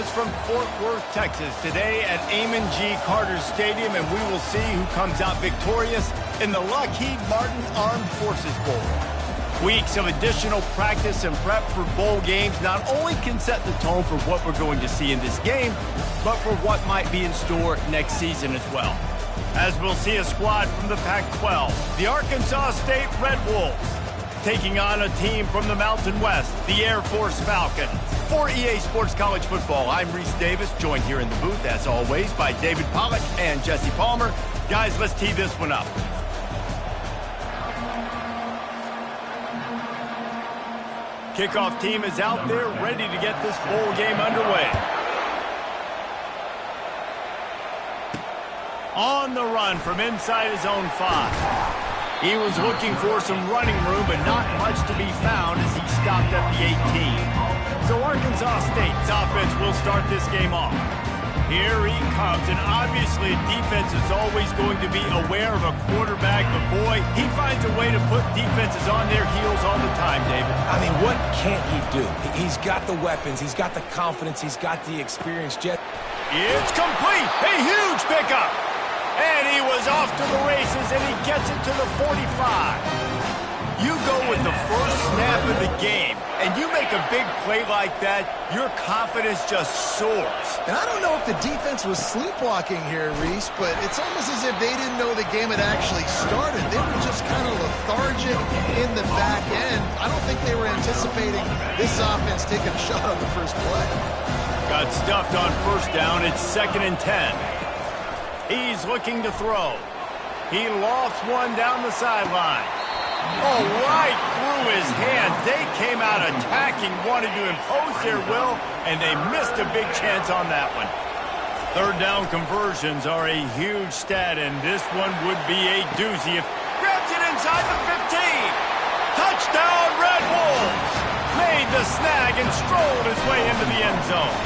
us from Fort Worth, Texas, today at Amon G. Carter Stadium, and we will see who comes out victorious in the Lockheed Martin Armed Forces Bowl. Weeks of additional practice and prep for bowl games not only can set the tone for what we're going to see in this game, but for what might be in store next season as well. As we'll see a squad from the Pac-12, the Arkansas State Red Wolves, taking on a team from the Mountain West, the Air Force Falcons. For EA Sports College Football, I'm Reese Davis, joined here in the booth, as always, by David Pollack and Jesse Palmer. Guys, let's tee this one up. Kickoff team is out there, ready to get this bowl game underway. On the run from inside his own 5. He was looking for some running room, but not much to be found as he stopped at the 18. So Arkansas State's offense will start this game off. Here he comes, and obviously defense is always going to be aware of a quarterback, but boy, he finds a way to put defenses on their heels all the time, David. I mean, what can't he do? He's got the weapons, he's got the confidence, he's got the experience. It's complete! A huge pickup! And he was off to the races, and he gets it to the 45. You go with the first snap of the game, and you make a big play like that, your confidence just soars. And I don't know if the defense was sleepwalking here, Reese, but it's almost as if they didn't know the game had actually started. They were just kind of lethargic in the back end. I don't think they were anticipating this offense taking a shot on the first play. Got stuffed on first down. It's 2nd and 10. He's looking to throw. He lofts one down the sideline. Oh, right through his hands. They came out attacking, wanted to impose their will, and they missed a big chance on that one. Third down conversions are a huge stat, and this one would be a doozy if grabs it inside the 15. Touchdown, Red Wolves! Made the snag and strolled his way into the end zone.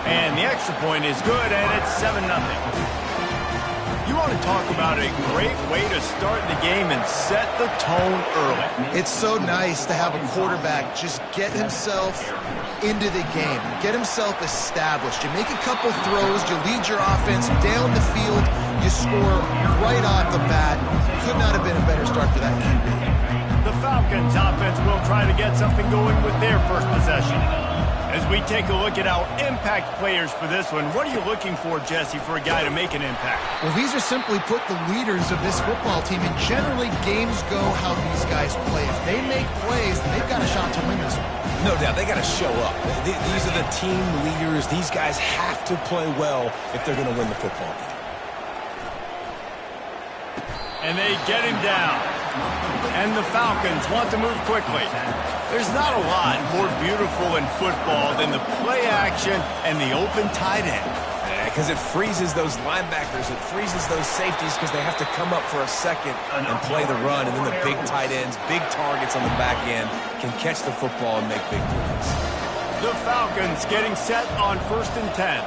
And the extra point is good, and it's 7-0. You want to talk about a great way to start the game and set the tone early. It's so nice to have a quarterback just get himself into the game, get himself established. You make a couple throws, you lead your offense down the field, you score right off the bat. Could not have been a better start for that QB. The Falcons offense will try to get something going with their first possession. As we take a look at our impact players for this one, what are you looking for, Jesse, for a guy to make an impact? Well, these are simply put the leaders of this football team, and generally games go how these guys play. If they make plays, they've got a shot to win this one. No doubt, they got to show up. These are the team leaders. These guys have to play well if they're going to win the football game. And they get him down. And the Falcons want to move quickly. There's not a lot more beautiful in football than the play action and the open tight end. Because it freezes those linebackers, it freezes those safeties because they have to come up for a second and play the run. And then the big tight ends, big targets on the back end can catch the football and make big plays. The Falcons getting set on 1st and 10.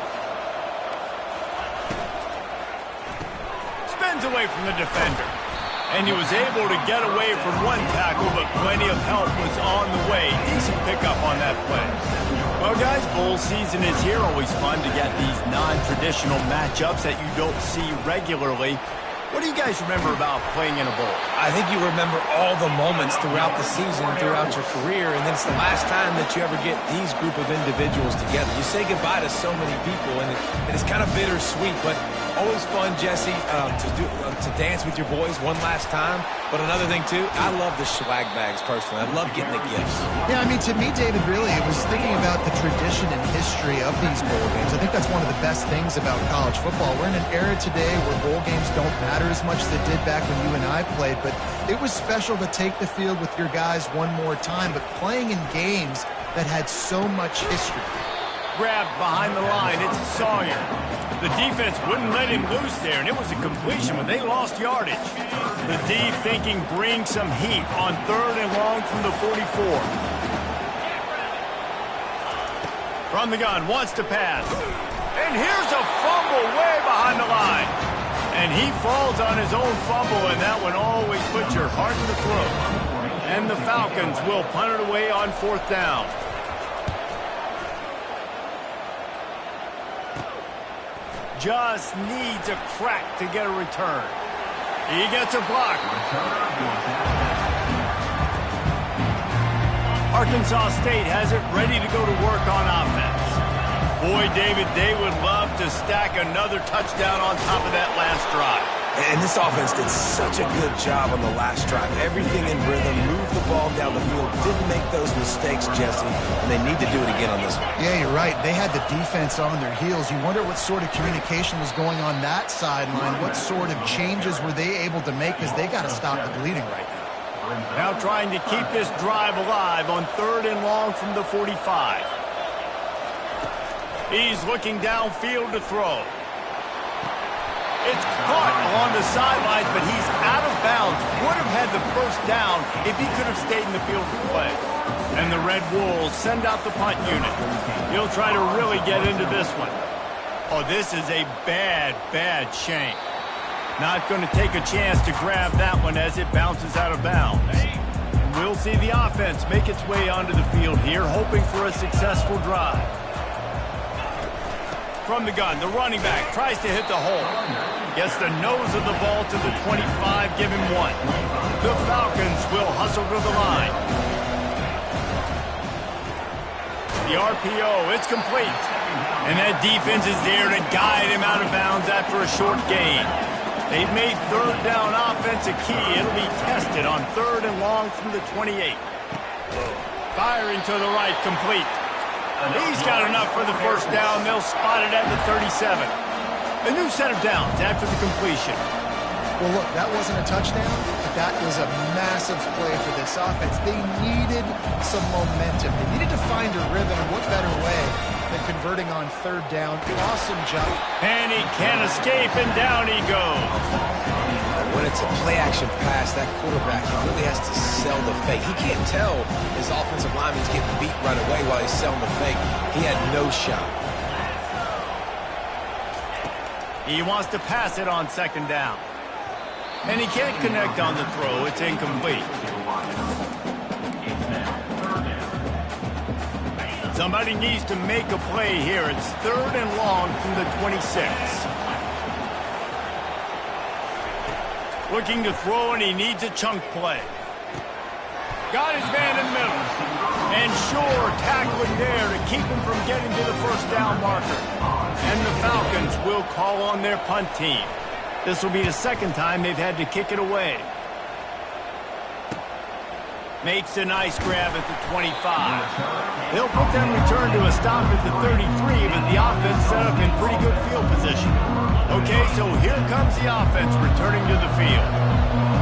Spins away from the defender. And he was able to get away from one tackle, but plenty of help was on the way. Decent pickup on that play. Well, guys, bowl season is here. Always fun to get these non-traditional matchups that you don't see regularly. What do you guys remember about playing in a bowl? I think you remember all the moments throughout the season, throughout your career, and then it's the last time that you ever get these group of individuals together. You say goodbye to so many people, and it's kind of bittersweet, but always fun, Jesse, to dance with your boys one last time. But another thing, too, I love the swag bags, personally. I love getting the gifts. Yeah, I mean, to me, David, really, it was thinking about the tradition and history of these bowl games. I think that's one of the best things about college football. We're in an era today where bowl games don't matter as much as they did back when you and I played, but it was special to take the field with your guys one more time, but playing in games that had so much history. Grabbed behind the line, it's Sawyer. The defense wouldn't let him loose there, and it was a completion, but they lost yardage. The D thinking bring some heat on 3rd and long from the 44. From the gun, wants to pass. And here's a fumble way behind the line. And he falls on his own fumble, and that one always puts your heart in the throat. And the Falcons will punt it away on 4th down. Just needs a crack to get a return. He gets a block. Arkansas State has it ready to go to work on offense. Boy, David, they would love to stack another touchdown on top of that last drive. And this offense did such a good job on the last drive. Everything in rhythm, moved the ball down the field, didn't make those mistakes, Jesse, and they need to do it again on this one. Yeah, you're right. They had the defense on their heels. You wonder what sort of communication was going on that sideline. What sort of changes were they able to make, because they got to stop the bleeding right now. Now trying to keep this drive alive on 3rd and long from the 45. He's looking downfield to throw. It's caught along the sidelines, but he's out of bounds. Would have had the first down if he could have stayed in the field of play. And the Red Wolves send out the punt unit. He'll try to really get into this one. Oh, this is a bad, bad shank. Not going to take a chance to grab that one as it bounces out of bounds. And we'll see the offense make its way onto the field here, hoping for a successful drive. From the gun, the running back tries to hit the hole. Gets the nose of the ball to the 25, give him 1. The Falcons will hustle to the line. The RPO, it's complete. And that defense is there to guide him out of bounds after a short gain. They've made 3rd down offense a key. It'll be tested on 3rd and long from the 28. Firing to the right, complete. He's got enough for the first down. They'll spot it at the 37. A new set of downs after the completion. Well, look, that wasn't a touchdown, but that was a massive play for this offense. They needed some momentum. They needed to find a rhythm, and what better way than converting on 3rd down. Awesome job. And he can't escape, and down he goes. When it's a play-action pass, that quarterback really has to sell the fake. He can't tell his offensive lineman's getting beat right away while he's selling the fake. He had no shot. He wants to pass it on 2nd down. And he can't connect on the throw. It's incomplete. Somebody needs to make a play here. It's 3rd and long from the 26. Looking to throw, and he needs a chunk play. Got his man in the middle. And sure, tackling there to keep him from getting to the first down marker. And the Falcons will call on their punt team. This will be the 2nd time they've had to kick it away. Makes a nice grab at the 25. They'll put them return to a stop at the 33, but the offense set up in pretty good field position. Okay, so here comes the offense returning to the field.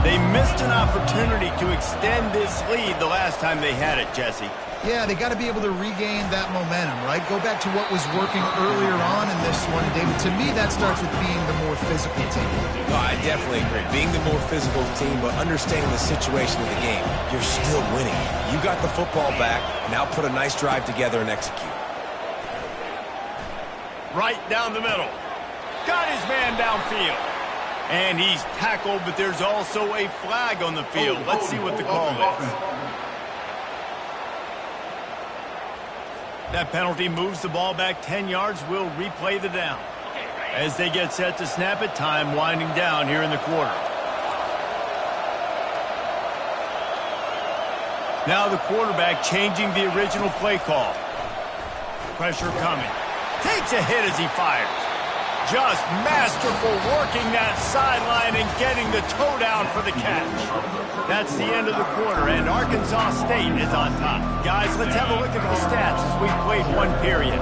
They missed an opportunity to extend this lead the last time they had it, Jesse. Yeah, they got to be able to regain that momentum, right? Go back to what was working earlier on in this one, David. To me, that starts with being the more physical team. No, I definitely agree. Being the more physical team, but understanding the situation of the game. You're still winning. You got the football back. Now put a nice drive together and execute. Right down the middle. Got his man downfield. And he's tackled, but there's also a flag on the field. Let's see what the call is. That penalty moves the ball back 10 yards. We'll replay the down. As they get set to snap it, time winding down here in the quarter. Now the quarterback changing the original play call. Pressure coming. Takes a hit as he fires. Just masterful working that sideline and getting the toe down for the catch. That's the end of the quarter, and Arkansas State is on top. Guys, let's have a look at the stats as we've played one period.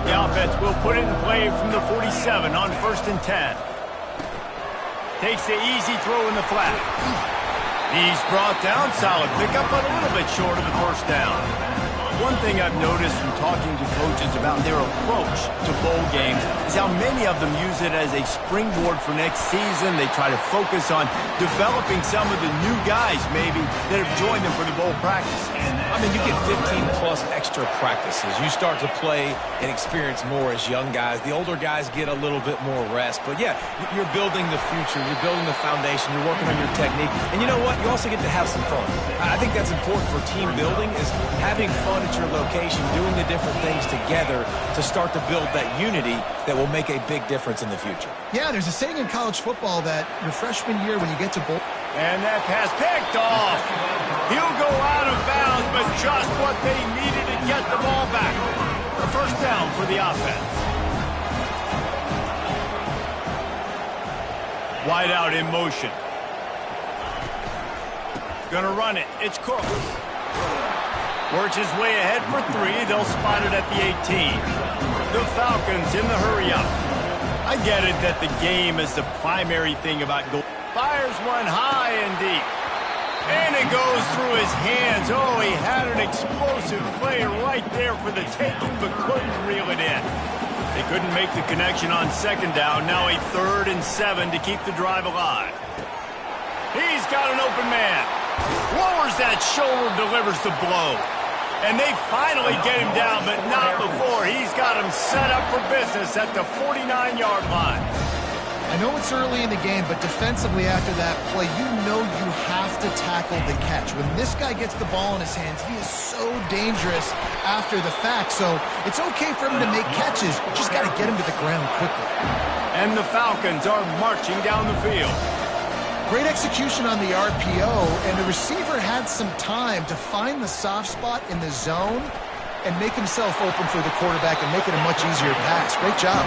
The offense will put it in play from the 47 on 1st and 10. Takes the easy throw in the flat. He's brought down, solid pickup, but a little bit short of the first down. One thing I've noticed from talking to coaches about their approach to bowl games is how many of them use it as a springboard for next season. They try to focus on developing some of the new guys, maybe, that have joined them for the bowl practices. I mean, you get 15-plus extra practices. You start to play and experience more as young guys. The older guys get a little bit more rest. But, yeah, you're building the future. You're building the foundation. You're working on your technique. And you know what? You also get to have some fun. I think that's important for team building, is having fun at your location, doing the different things together to start to build that unity that will make a big difference in the future. Yeah, there's a saying in college football that your freshman year when you get to bowl. And that pass picked off. He'll go out of bounds, but just what they needed to get the ball back. A first down for the offense. Wide out in motion. Gonna run it. It's Cook. Works his way ahead for 3. They'll spot it at the 18. The Falcons in the hurry up. I get it that the game is the primary thing about goal. Fires one high and deep. And it goes through his hands. Oh, he had an explosive play right there for the taking, but couldn't reel it in. They couldn't make the connection on second down. Now a 3rd and 7 to keep the drive alive. He's got an open man. Lowers that shoulder, delivers the blow. And they finally get him down, but not before. He's got him set up for business at the 49-yard line. I know it's early in the game, but defensively after that play, you know you have to tackle the catch. When this guy gets the ball in his hands, he is so dangerous after the fact. So it's okay for him to make catches. You just got to get him to the ground quickly. And the Falcons are marching down the field. Great execution on the RPO, and the receiver had some time to find the soft spot in the zone and make himself open for the quarterback and make it a much easier pass. Great job.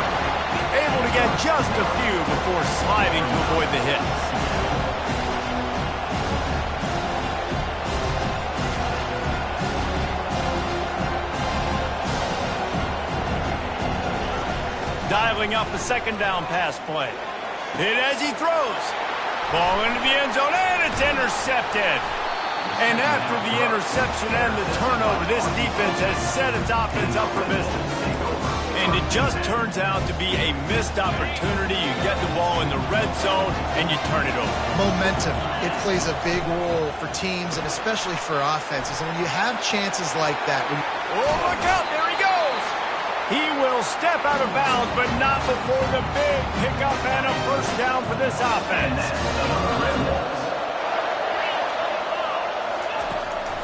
Able to get just a few before sliding to avoid the hits. Dialing up a second down pass play. Hit as he throws. Ball into the end zone, and it's intercepted. And after the interception and the turnover, this defense has set its offense up for business. And it just turns out to be a missed opportunity. You get the ball in the red zone, and you turn it over. Momentum. It plays a big role for teams and especially for offenses. And when you have chances like that... Oh, look out. There he goes. He will step out of bounds, but not before the big pickup and a first down for this offense.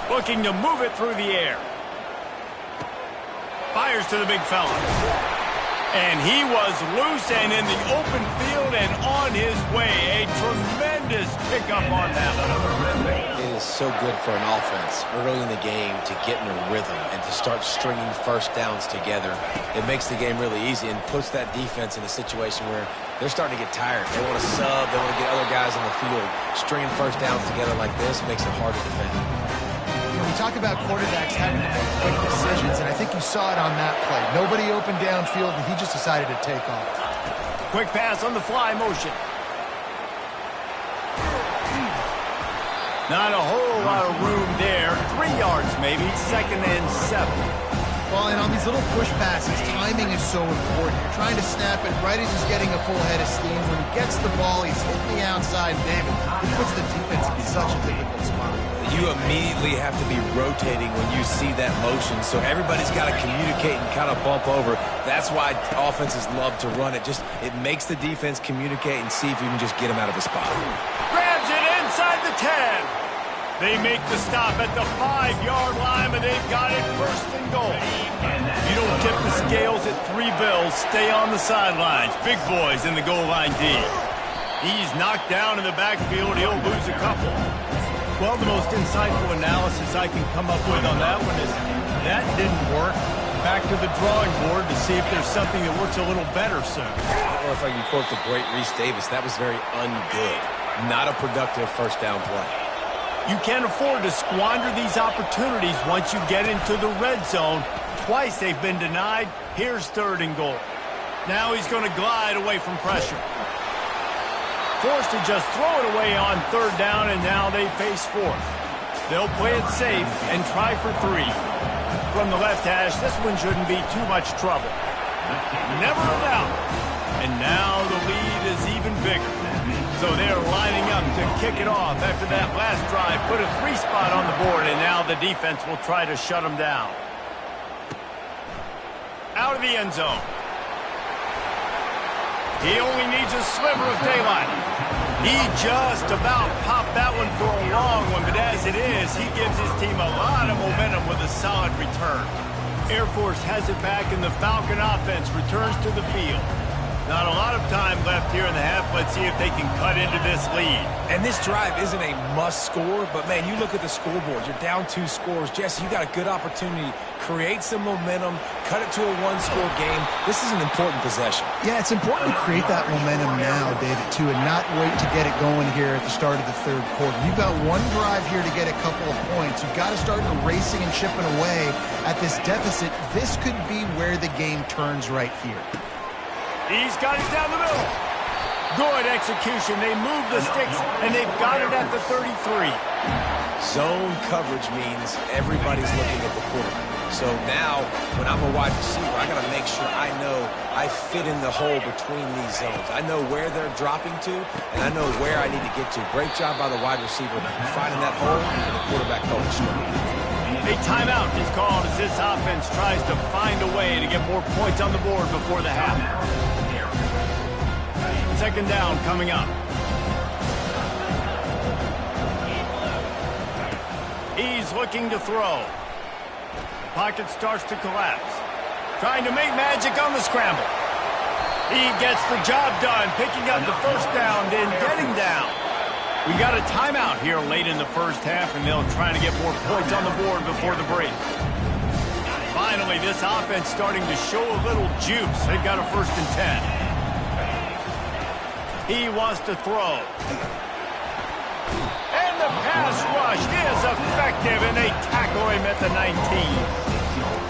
Looking to move it through the air. Fires to the big fella. And he was loose and in the open field and on his way. A tremendous pickup on that one. It is so good for an offense early in the game to get in a rhythm and to start stringing first downs together. It makes the game really easy and puts that defense in a situation where they're starting to get tired. They want to sub. They want to get other guys on the field. Stringing first downs together like this makes it hard to defend. We talk about quarterbacks having to make quick decisions, and I think you saw it on that play. Nobody open downfield, and he just decided to take off. Quick pass on the fly motion. Not a whole lot of room there. 3 yards maybe, 2nd and 7. Well, and on these little push passes, timing is so important. You're trying to snap it right as he's getting a full head of steam. When he gets the ball, he's hitting the outside. David, it puts the defense in such a difficult spot. You immediately have to be rotating when you see that motion, so everybody's got to communicate and kind of bump over. That's why offenses love to run it. It makes the defense communicate and see if you can just get him out of a spot. Grabs it inside the 10. They make the stop at the 5-yard line, but they've got it 1st and goal. You don't tip the scales at 3 bills. Stay on the sidelines. Big boys in the goal line D. He's knocked down in the backfield. He'll lose a couple. Well, the most insightful analysis I can come up with on that one is that didn't work. Back to the drawing board to see if there's something that works a little better soon. Or if I can quote the great Reese Davis, that was very ungood. Not a productive first down play. You can't afford to squander these opportunities once you get into the red zone. Twice they've been denied. Here's 3rd and goal. Now he's going to glide away from pressure. Forced to just throw it away on 3rd down, and now they face 4th. They'll play it safe and try for 3. From the left hash, this one shouldn't be too much trouble. Never a doubt. And now the lead is even bigger. So they're lining up to kick it off after that last drive. Put a 3 spot on the board, and now the defense will try to shut them down. Out of the end zone. He only needs a sliver of daylight. He just about popped that one for a long one, but as it is, he gives his team a lot of momentum with a solid return. Air Force has it back, and the Falcon offense returns to the field. Not a lot of time left here in the half. Let's see if they can cut into this lead. And this drive isn't a must score, but man, you look at the scoreboard. You're down 2 scores. Jesse, you got a good opportunity. Create some momentum, cut it to a 1-score game. This is an important possession. Yeah, it's important to create that momentum now, David, too, and not wait to get it going here at the start of the third quarter. You've got one drive here to get a couple of points. You've got to start racing and chipping away at this deficit. This could be where the game turns right here. He's got it down the middle. Good execution. They move the sticks, and they've got it at the 33. Zone coverage means everybody's looking at the quarterback. So now, when I'm a wide receiver, I got to make sure I know I fit in the hole between these zones. I know where they're dropping to, and I know where I need to get to. Great job by the wide receiver finding that hole, and the quarterback called it straight. A timeout is called as this offense tries to find a way to get more points on the board before the half. Second down coming up. He's looking to throw. Pocket starts to collapse. Trying to make magic on the scramble. He gets the job done, picking up the first down, then getting down. We got a timeout here late in the first half, and they'll try to get more points on the board before the break. Finally, this offense starting to show a little juice. They've got a 1st and 10. He wants to throw. And the pass rush is effective, and they tackle him at the 19.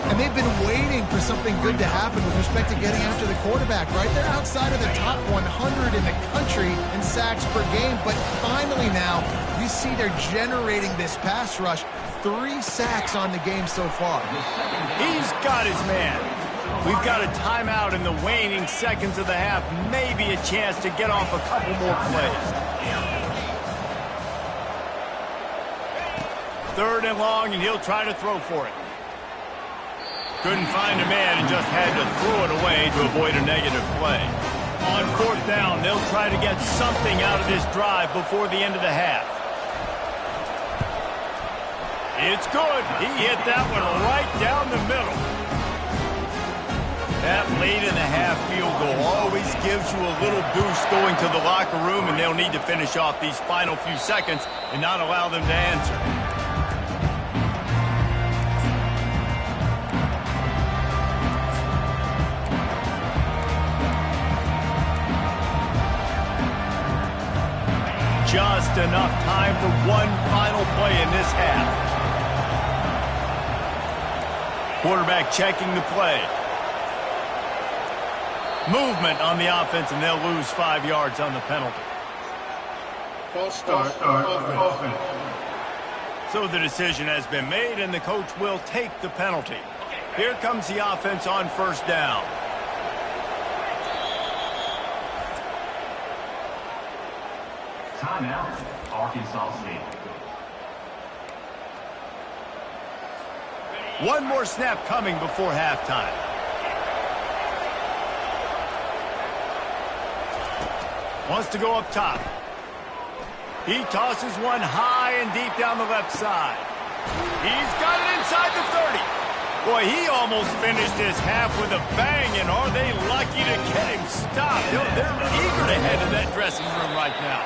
And they've been waiting for something good to happen with respect to getting after the quarterback, right? They're outside of the top 100 in the country in sacks per game, but finally now you see they're generating this pass rush. 3 sacks on the game so far. He's got his man. We've got a timeout in the waning seconds of the half. Maybe a chance to get off a couple more plays. 3rd and long, and he'll try to throw for it. Couldn't find a man and just had to throw it away to avoid a negative play. On 4th down, they'll try to get something out of this drive before the end of the half. It's good. He hit that one right down the middle. That late in the half field goal always gives you a little boost going to the locker room, and they'll need to finish off these final few seconds and not allow them to answer. Just enough time for one final play in this half. Quarterback checking the play. Movement on the offense, and they'll lose 5 yards on the penalty. False start offense. So the decision has been made, and the coach will take the penalty. Here comes the offense on 1st down. Timeout, Arkansas State. One more snap coming before halftime. Wants to go up top. He tosses one high and deep down the left side. He's got it inside the 30. Boy, he almost finished this half with a bang, and are they lucky to get him stopped? They're eager to head to that dressing room right now.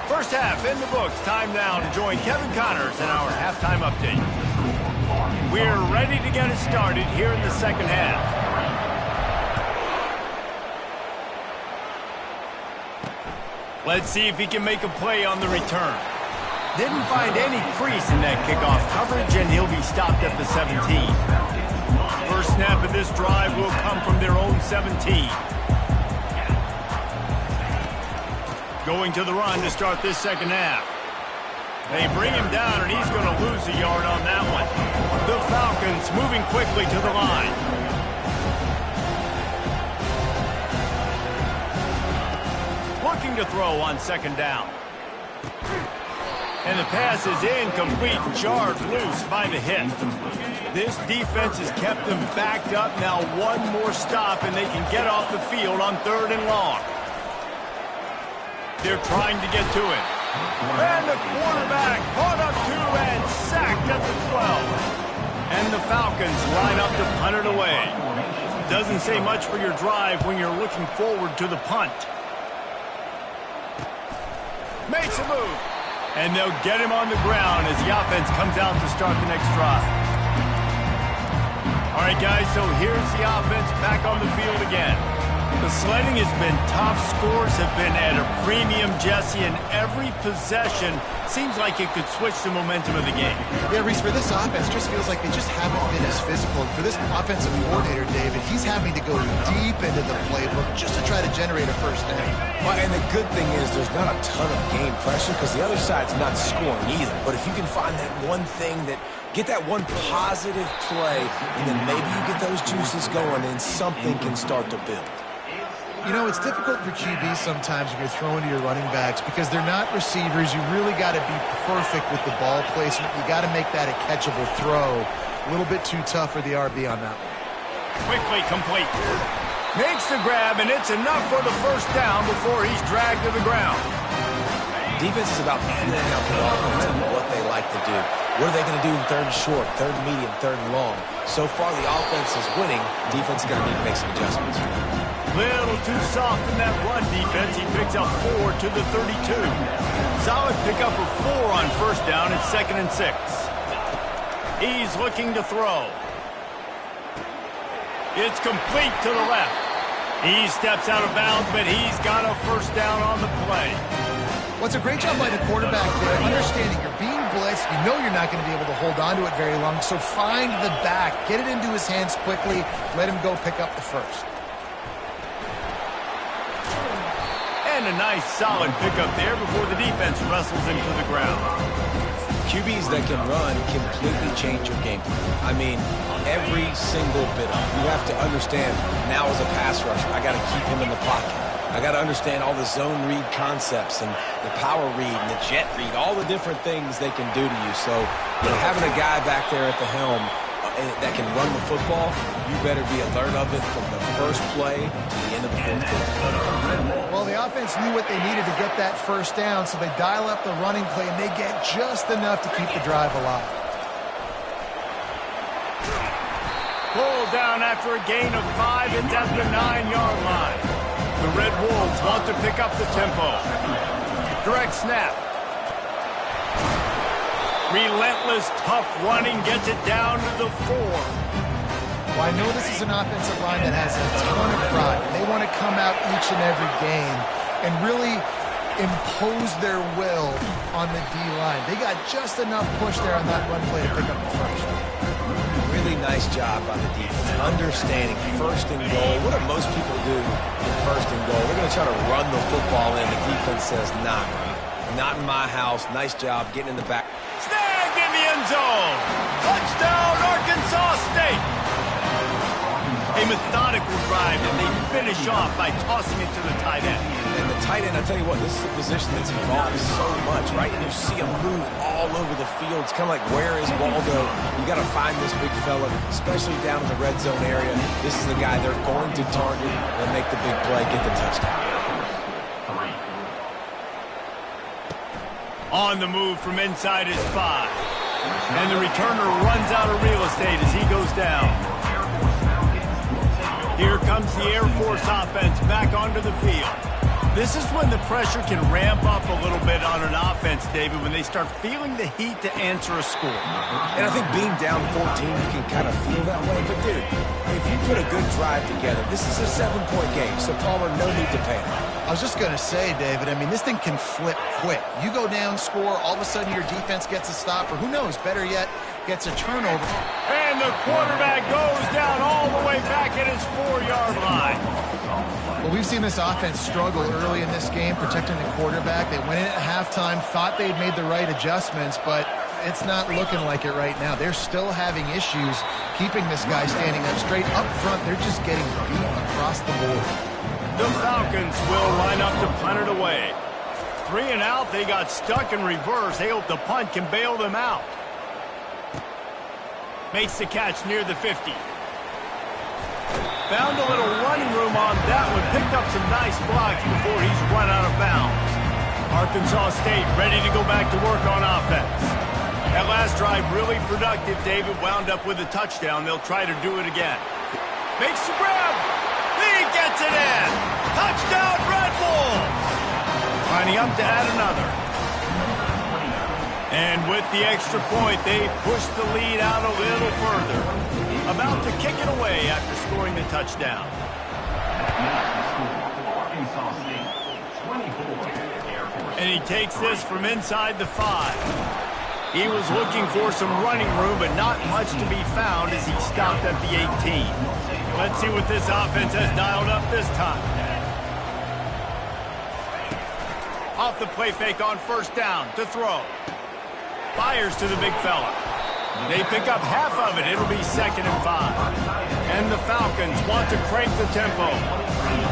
First half in the books. Time now to join Kevin Connors in our halftime update. We're ready to get it started here in the second half. Let's see if he can make a play on the return. Didn't find any crease in that kickoff coverage, and he'll be stopped at the 17. First snap of this drive will come from their own 17. Going to the run to start this second half. They bring him down, and he's going to lose a yard on that one. The Falcons moving quickly to the line. Looking to throw on 2nd down. And the pass is incomplete, jarred loose by the hit. This defense has kept them backed up. Now one more stop, and they can get off the field on 3rd and long. They're trying to get to it. And the quarterback caught up to and sacked at the 12. And the Falcons line up to punt it away. Doesn't say much for your drive when you're looking forward to the punt. Makes a move. And they'll get him on the ground as the offense comes out to start the next drive. All right, guys, so here's the offense back on the field again. The sledding has been tough. Scores have been at a premium, Jesse, and every possession seems like it could switch the momentum of the game. Yeah, Reese, for this offense, just feels like they just haven't been as physical. For this offensive coordinator, David, he's having to go deep into the playbook just to try to generate a first down. Well, and the good thing is there's not a ton of game pressure because the other side's not scoring either. But if you can find that one thing get that one positive play, and then maybe you get those juices going and something can start to build. You know, it's difficult for QBs sometimes when you're throwing to your running backs because they're not receivers. You really got to be perfect with the ball placement. You got to make that a catchable throw. A little bit too tough for the RB on that one. Quickly complete. Makes the grab, and it's enough for the first down before he's dragged to the ground. Defense is about feeling out the offense and what they like to do. What are they going to do in third and short, third and medium, third and long? So far, the offense is winning. Defense is going to need to make some adjustments. Little too soft in that run defense. He picks up 4 to the 32. Solid pickup of 4 on first down. It's 2nd and 6. He's looking to throw. It's complete to the left. He steps out of bounds, but he's got a first down on the play. Well, it's a great job by the quarterback there, understanding you're being blitzed. You know you're not going to be able to hold on to it very long, so find the back. Get it into his hands quickly. Let him go pick up the first. And a nice solid pickup there before the defense wrestles him to the ground. QBs that can run completely change your game plan. I mean, every single bit of it. You have to understand, now as a pass rusher, I got to keep him in the pocket. I got to understand all the zone read concepts and the power read and the jet read, all the different things they can do to you. So, you know, having a guy back there at the helm that can run the football, you better be alert of it from the first play to the end of the fourth quarter. Well, the offense knew what they needed to get that first down, so they dial up the running play, and they get just enough to keep the drive alive. Pulled down after a gain of 5. It's at the 9-yard line. The Red Wolves want to pick up the tempo. Direct snap. Relentless, tough running gets it down to the 4. Well, I know this is an offensive line that has a ton of pride. They want to come out each and every game and really impose their will on the D-line. They got just enough push there on that run play to pick up the first. Really nice job by the defense. Understanding first and goal. What do most people do in first and goal? They're going to try to run the football in. The defense says, nah, not in my house. Nice job getting in the back. Snagged in the end zone. Touchdown, Arkansas State. A methodical drive, and they finish off by tossing it to the tight end. And the tight end, I tell you what, this is a position that's involved so much, right? And you see him move all over the field. It's kind of like, where is Waldo? You got to find this big fella, especially down in the red zone area. This is the guy they're going to target and make the big play, get the touchdown. On the move from inside his 5. And the returner runs out of real estate as he goes down. Here comes the Air Force offense back onto the field. This is when the pressure can ramp up a little bit on an offense, David, when they start feeling the heat to answer a score. And I think being down 14, you can kind of feel that way. But, dude, if you put a good drive together, this is a 7-point game, so Palmer, no need to panic. I was just going to say, David, I mean, this thing can flip quick. You go down, score, all of a sudden your defense gets a stop, or who knows, better yet, gets a turnover. And the quarterback goes down all the way back at his 4-yard line. Well, we've seen this offense struggle early in this game, protecting the quarterback. They went in at halftime, thought they'd made the right adjustments, but it's not looking like it right now. They're still having issues keeping this guy standing up straight. Up front, they're just getting beat across the board. The Falcons will line up to punt it away. 3 and out, they got stuck in reverse. They hope the punt can bail them out. Makes the catch near the 50. Found a little running room on that one. Picked up some nice blocks before he's run out of bounds. Arkansas State ready to go back to work on offense. That last drive really productive. David wound up with a touchdown. They'll try to do it again. Makes the grab. He gets it in. Touchdown, Red Bull. Lining up to add another. And with the extra point, they push the lead out a little further. About to kick it away after scoring the touchdown. And he takes this from inside the 5. He was looking for some running room, but not much to be found as he stopped at the 18. Let's see what this offense has dialed up this time. Off the play fake on first down to throw. Fires to the big fella. They pick up half of it. It'll be 2nd and 5. And the Falcons want to crank the tempo.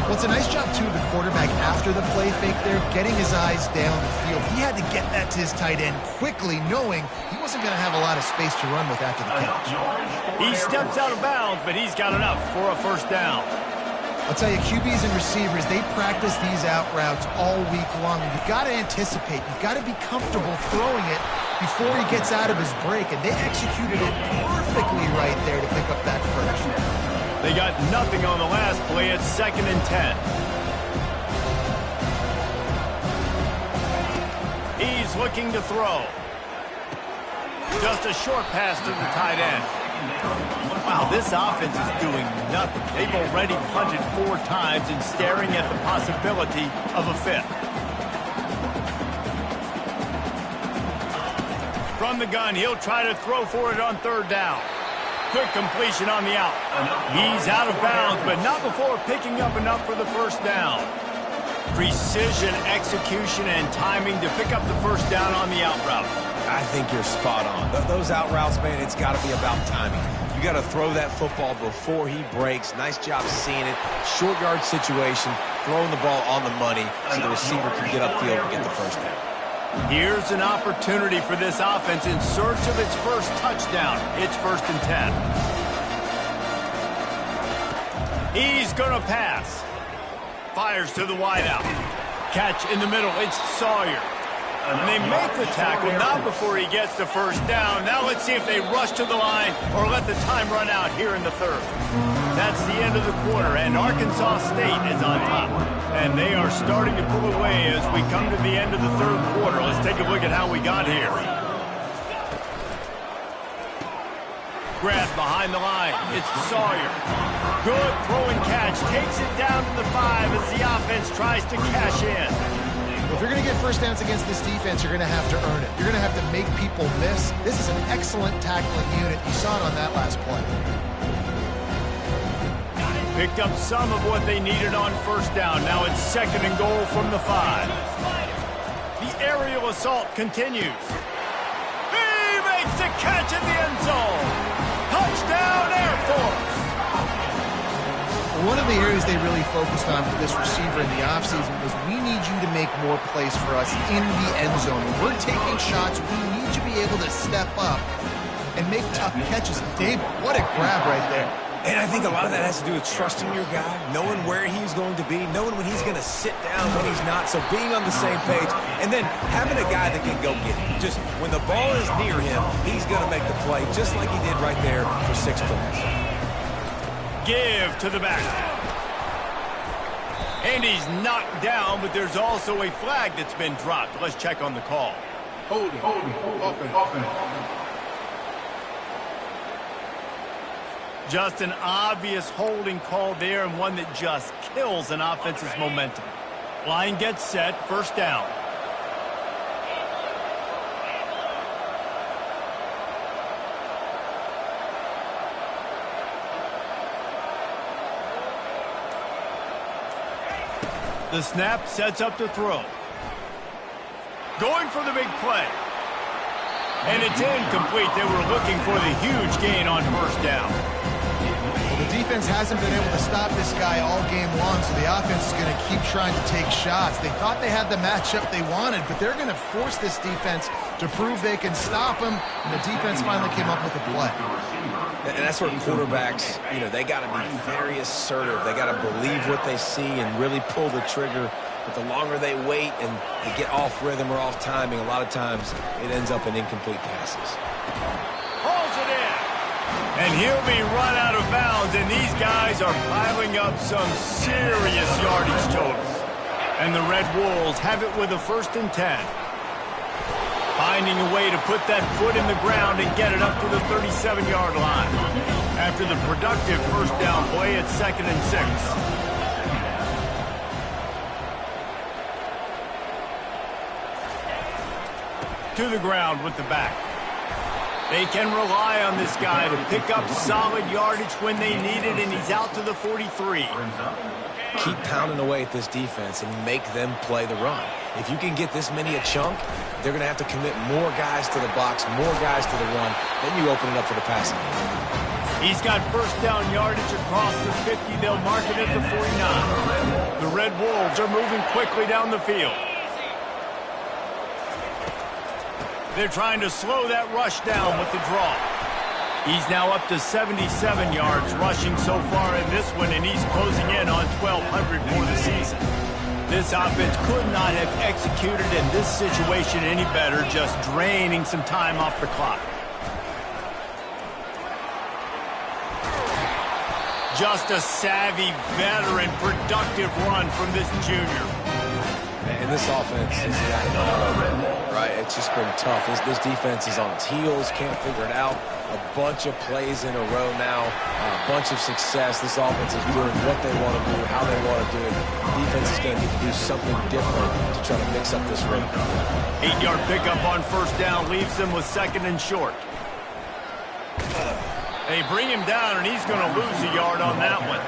Well, it's a nice job, too, of the quarterback after the play fake there, getting his eyes down the field. He had to get that to his tight end quickly, knowing he wasn't going to have a lot of space to run with after the catch. He steps out of bounds, but he's got enough for a first down. I'll tell you, QBs and receivers, they practice these out routes all week long. You've got to anticipate. You've got to be comfortable throwing it before he gets out of his break, and they executed it perfectly right there to pick up that first. They got nothing on the last play. It's 2nd and 10. He's looking to throw. Just a short pass to the tight end. Wow, this offense is doing nothing. They've already punted 4 times and staring at the possibility of a 5th. From the gun, he'll try to throw for it on 3rd down. Quick completion on the out. He's out of bounds, but not before picking up enough for the first down. Precision, execution, and timing to pick up the first down on the out route. I think you're spot on. Those out routes, man, it's got to be about timing. You got to throw that football before he breaks. Nice job seeing it. Short yard situation, throwing the ball on the money so the receiver can get upfield and get the first down. Here's an opportunity for this offense in search of its first touchdown. It's 1st and 10. He's going to pass. Fires to the wideout. Catch in the middle. It's Sawyer. And they make the tackle, not before he gets the first down. Now let's see if they rush to the line or let the time run out here in the 3rd. That's the end of the quarter, and Arkansas State is on top. And they are starting to pull away as we come to the end of the 3rd quarter. Let's take a look at how we got here. Grab behind the line. It's Sawyer. Good throwing catch. Takes it down to the 5 as the offense tries to cash in. If you're going to get first downs against this defense, you're going to have to earn it. You're going to have to make people miss. This is an excellent tackling unit. You saw it on that last play. Picked up some of what they needed on first down. Now it's 2nd and goal from the 5. The aerial assault continues. He makes the catch in the end zone. Touchdown, Air Force. One of the areas they really focused on for this receiver in the offseason was we need you to make more plays for us in the end zone. When we're taking shots, we need you to be able to step up and make tough catches. David, what a grab right there. And I think a lot of that has to do with trusting your guy, knowing where he's going to be, knowing when he's going to sit down, when he's not. So being on the same page, and then having a guy that can go get it. Just when the ball is near him, he's going to make the play, just like he did right there for 6 points. Give to the back. And he's knocked down, but there's also a flag that's been dropped. Let's check on the call. Holding, offense. Just an obvious holding call there, and one that just kills an offense's momentum. Line gets set, first down. The snap sets up to throw. Going for the big play. And it's incomplete. They were looking for the huge gain on first down. Well, the defense hasn't been able to stop this guy all game long, so the offense is going to keep trying to take shots. They thought they had the matchup they wanted, but they're going to force this defense to prove they can stop him, and the defense finally came up with a play. And that's where quarterbacks, they got to be very assertive. They got to believe what they see and really pull the trigger. But the longer they wait and they get off rhythm or off timing, a lot of times it ends up in incomplete passes. Pulls it in. And he'll be run out of bounds, and these guys are piling up some serious yardage totals. And the Red Wolves have it with a 1st and 10. Finding a way to put that foot in the ground and get it up to the 37-yard line. After the productive first down play, it's 2nd and 6. To the ground with the back. They can rely on this guy to pick up solid yardage when they need it, and he's out to the 43. Keep pounding away at this defense and make them play the run. If you can get this many a chunk, they're going to have to commit more guys to the box, more guys to the run. Then you open it up for the passing game. He's got first down yardage across the 50. They'll mark it at the 49. The Red Wolves are moving quickly down the field. They're trying to slow that rush down with the draw. He's now up to 77 yards rushing so far in this one, and he's closing in on 1,200 for the season. This offense could not have executed in this situation any better, just draining some time off the clock. Just a savvy, veteran, productive run from this junior. And this offense is right. It's just been tough. This defense is on its heels, can't figure it out. A bunch of plays in a row now, a bunch of success. This offense is doing what they want to do, how they want to do it. Defense is going to need to do something different to try to mix up this rate. 8-yard pickup on first down leaves them with 2nd and short. They bring him down, and he's going to lose a yard on that one.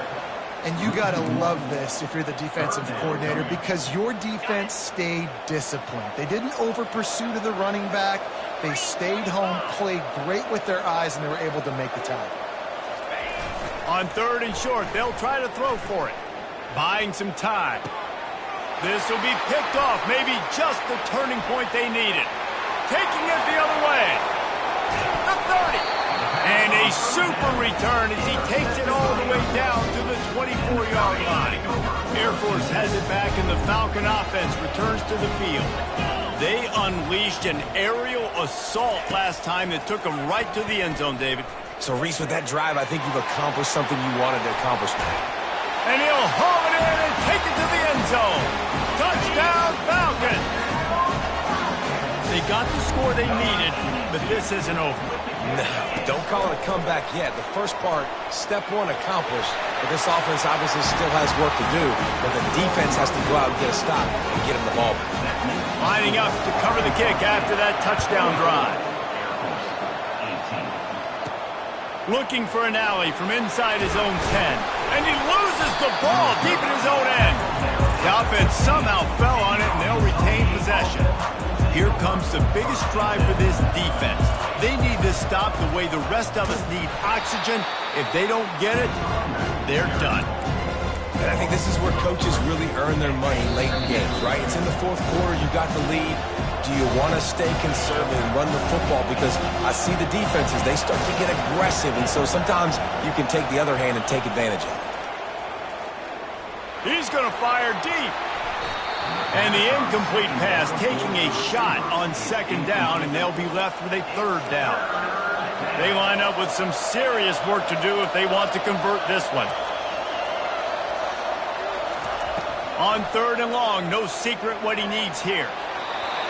And you got to love this if you're the defensive coordinator, because your defense stayed disciplined. They didn't over-pursue to the running back. They stayed home, played great with their eyes, and they were able to make the tackle. On 3rd and short, they'll try to throw for it. Buying some time. This will be picked off, maybe just the turning point they needed. Taking it the other way. The 30. And a super return as he takes it all the way down to the 24-yard line. Air Force has it back, and the Falcon offense returns to the field. They unleashed an aerial assault last time that took them right to the end zone, David. So, Reese, with that drive, I think you've accomplished something you wanted to accomplish. And he'll haul it in and take it to the end zone. Touchdown, Falcon! They got the score they needed, but this isn't over. No, don't call it a comeback yet. The first part, step one, accomplished. But this offense obviously still has work to do. But the defense has to go out and get a stop and get him the ball back. Lining up to cover the kick after that touchdown drive. Looking for an alley from inside his own 10. And he loses the ball deep in his own end. The offense somehow fell on it, and they'll retain possession. Here comes the biggest drive for this defense. They need this stop the way the rest of us need oxygen. If they don't get it, they're done. And I think this is where coaches really earn their money late in games, right? It's in the 4th quarter. You got the lead. Do you want to stay conservative and run the football? Because I see the defenses, they start to get aggressive, and so sometimes you can take the other hand and take advantage of it. He's going to fire deep. And the incomplete pass taking a shot on 2nd down, and they'll be left with a 3rd down. They line up with some serious work to do if they want to convert this one. On 3rd and long, no secret what he needs here.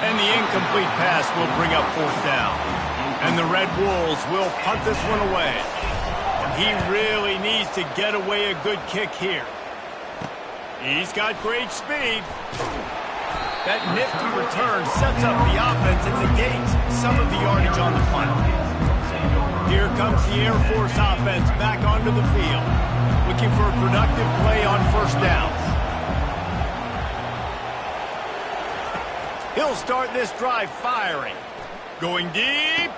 And the incomplete pass will bring up 4th down. And the Red Wolves will punt this one away. He really needs to get away a good kick here. He's got great speed. That nifty return sets up the offense and negates some of the yardage on the punt. Here comes the Air Force offense back onto the field, looking for a productive play on 1st down. He'll start this drive firing. Going deep.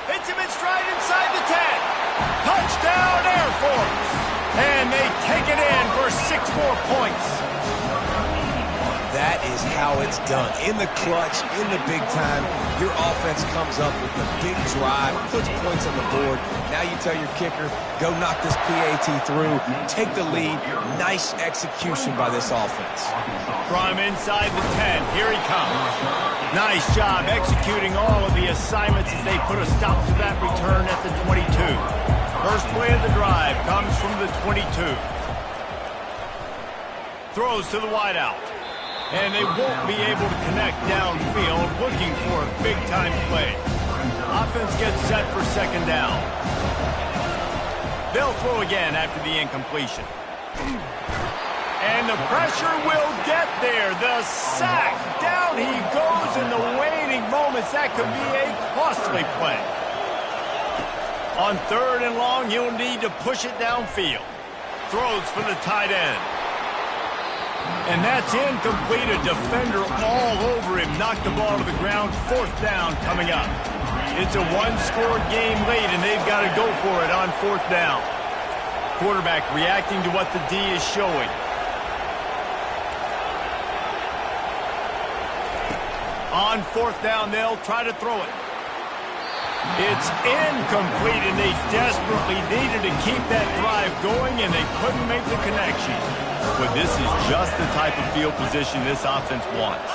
Hits him in stride inside the 10. Touchdown, Air Force. And they take it in for 6 more points. That is how it's done. In the clutch, in the big time, your offense comes up with the big drive, puts points on the board. Now you tell your kicker, go knock this PAT through, take the lead. Nice execution by this offense. From inside the 10, here he comes. Nice job executing all of the assignments as they put a stop to that return at the 22. First play of the drive comes from the 22. Throws to the wideout. And they won't be able to connect downfield, looking for a big-time play. Offense gets set for second down. They'll throw again after the incompletion. And the pressure will get there. The sack. Down he goes in the waning moments. That could be a costly play. On third and long, he'll need to push it downfield. Throws for the tight end. And that's incomplete. A defender all over him. Knocked the ball to the ground. Fourth down coming up. It's a one-score game late, and they've got to go for it on fourth down. Quarterback reacting to what the D is showing. On fourth down, they'll try to throw it. It's incomplete, and they desperately needed to keep that drive going, and they couldn't make the connection. But this is just the type of field position this offense wants.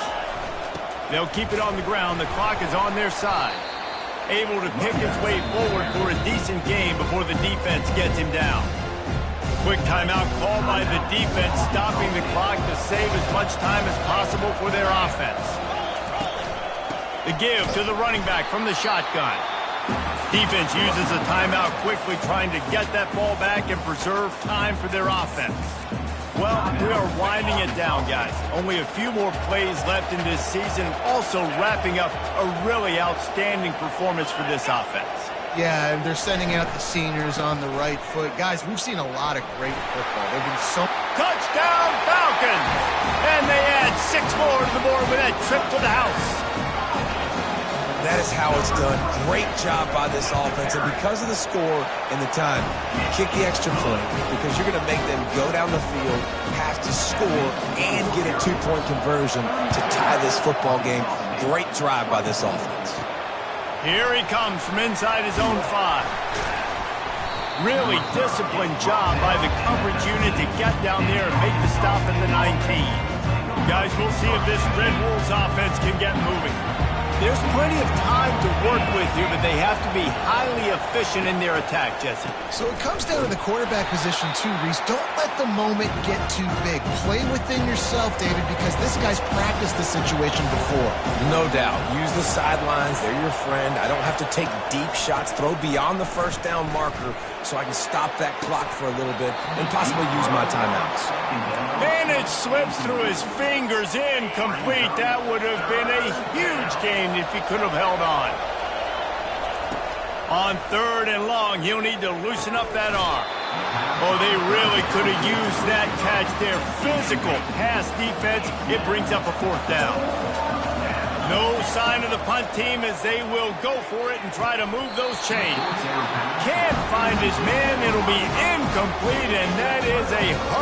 They'll keep it on the ground. The clock is on their side. Able to pick his way forward for a decent game before the defense gets him down. Quick timeout called by the defense, stopping the clock to save as much time as possible for their offense. The give to the running back from the shotgun. Defense uses a timeout quickly, trying to get that ball back and preserve time for their offense. Well, we are winding it down, guys. Only a few more plays left in this season, also wrapping up a really outstanding performance for this offense. Yeah, and they're sending out the seniors on the right foot. Guys, we've seen a lot of great football. They've been so... Touchdown, Falcons! And they add 6 more to the board with that trip to the house. That is how it's done. Great job by this offense. And because of the score and the time, kick the extra point because you're going to make them go down the field, have to score, and get a 2-point conversion to tie this football game. Great drive by this offense. Here he comes from inside his own 5. Really disciplined job by the coverage unit to get down there and make the stop at the 19. Guys, we'll see if this Red Wolves offense can get moving. There's plenty of time to work with here, but they have to be highly efficient in their attack, Jesse. So it comes down to the quarterback position too, Reese. Don't let the moment get too big. Play within yourself, David, because this guy's practiced the situation before. No doubt. Use the sidelines. They're your friend. I don't have to take deep shots, throw beyond the first down marker so I can stop that clock for a little bit and possibly use my timeouts. And it slips through his fingers, incomplete. That would have been a huge game if he could have held on. On third and long, he'll need to loosen up that arm. Oh, they really could have used that catch there. Physical pass defense. It brings up a fourth down. No sign of the punt team as they will go for it and try to move those chains. Can't find his man. It'll be incomplete, and that is a heart